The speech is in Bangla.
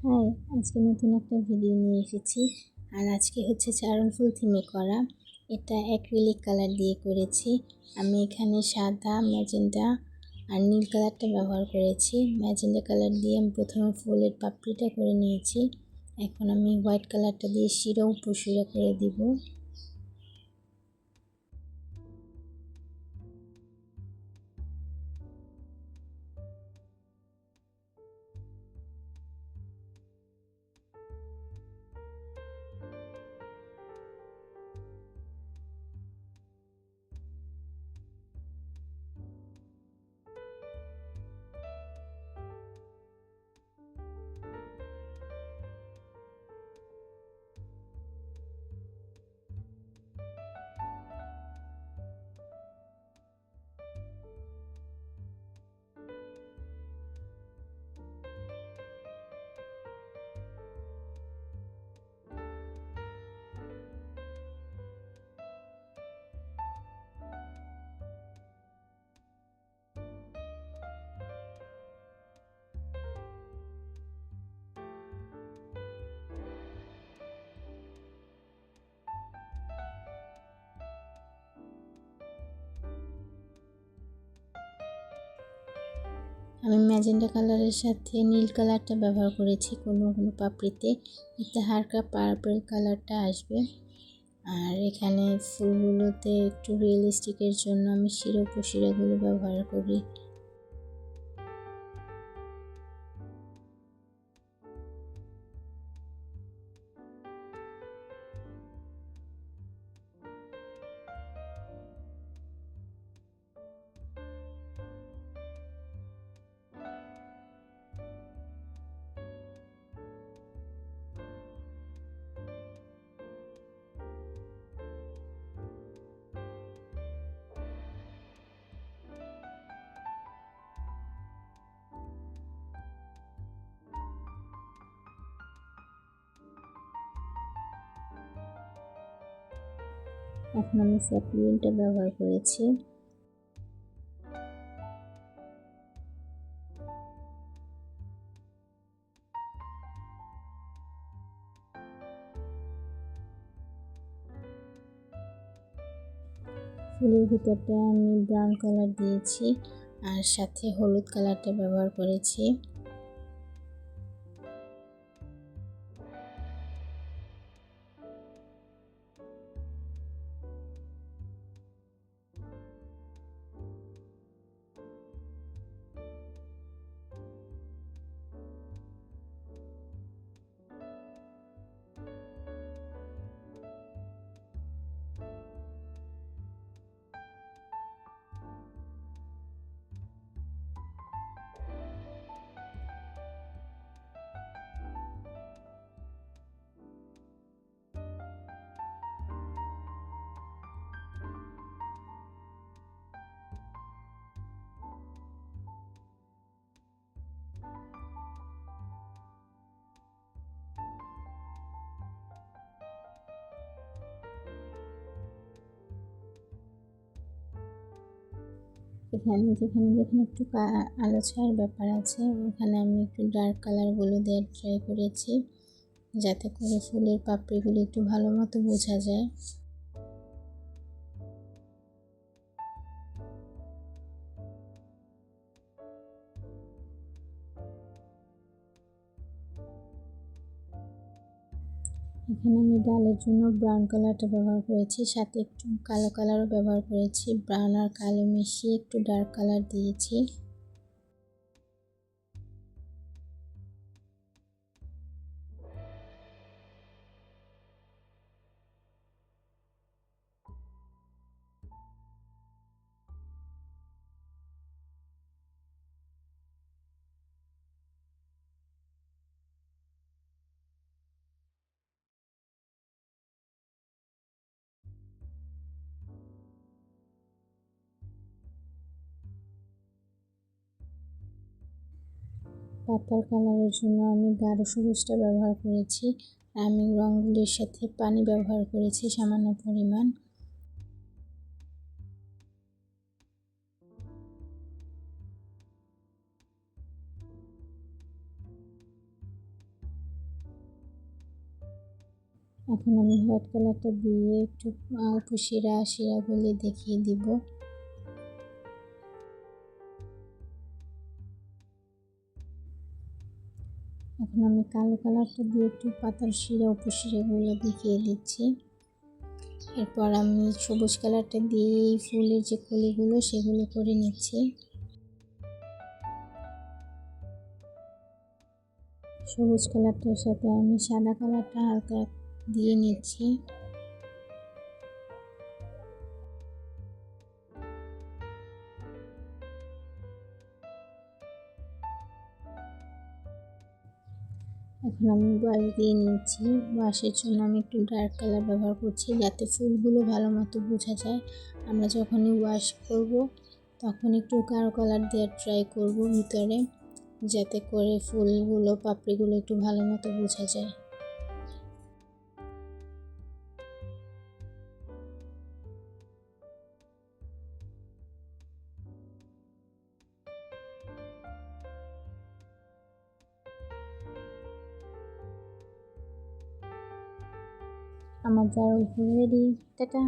হাই, আজকে নতুন একটা ভিডিও নিয়ে এসেছি। আর আজকে হচ্ছে চারণ ফুল থিমে করা। এটা অ্যাক্রিলিক কালার দিয়ে করেছি। আমি এখানে সাদা, ম্যাজেন্টা আর নীল কালারটা ব্যবহার করেছি। ম্যাজেন্টা কালার দিয়ে আমি প্রথমে ফুলের পাপড়িটা করে নিয়েছি। এখন আমি হোয়াইট কালারটা দিয়ে শিরা উপশিরা করে দিব। আমি ম্যাজেন্টা কালারের সাথে নীল কালারটা ব্যবহার করেছি কোনো কোনো পাপড়িতে, এতে হালকা পার্পল কালারটা আসবে। আর এখানে ফুলগুলোতে একটু রিয়েলিস্টিকের জন্য আমি শিরা উপশিরাগুলো ব্যবহার করি। এখন আমি স্যাপ্লিনটা ব্যবহার করেছি। ফুলের ভিতরটা আমি ব্রাউন কালার দিয়েছি আর সাথে হলুদ কালারটা ব্যবহার করেছি। এখানে যেখানে যেখানে একটু আলো ছায়ার ব্যাপার আছে ওখানে আমি একটু ডার্ক কালারগুলো দেওয়ার ট্রাই করেছি, যাতে করে ফুলের পাপড়িগুলো একটু ভালো মতো বোঝা যায়। এখানে আমি ডালের জন্য ব্রাউন কালারটা ব্যবহার করেছি, সাথে একটু কালো কালারও ব্যবহার করেছি। ব্রাউন আর কালো মিশিয়ে একটু ডার্ক কালার দিয়েছি। পাতার কালারের জন্য আমি গাঢ় সবুজটা ব্যবহার করেছি। আমি রঙগুলির সাথে পানি ব্যবহার করেছি সামান্য পরিমাণ। এখন আমি হোয়াইট কালারটা দিয়ে একটু উপর শিরাগুলি দেখিয়ে দিব। এখন আমি কালো কালারটা দিয়ে একটু পাতার শিরা উপশিরাগুলো দেখিয়ে দিচ্ছি। এরপর আমি সবুজ কালারটা দিয়ে এই ফুলের যে কলিগুলো সেগুলো করে নিচ্ছি। সবুজ কালারটার সাথে আমি সাদা কালারটা হালকা দিয়ে নিচ্ছি। এখন আমি ওয়াশ দিয়ে নিচ্ছি। ওয়াশের জন্য আমি একটু ডার্ক কালার ব্যবহার করছি যাতে ফুলগুলো ভালো মতো বোঝা যায়। আমরা যখনই ওয়াশ করব তখন একটু গাঢ় কালার দেওয়ার ট্রাই করব ভিতরে, যাতে করে ফুলগুলো পাপড়িগুলো একটু ভালো মতো বোঝা যায়। আমার জারুল ফুল রেডি। টাটা।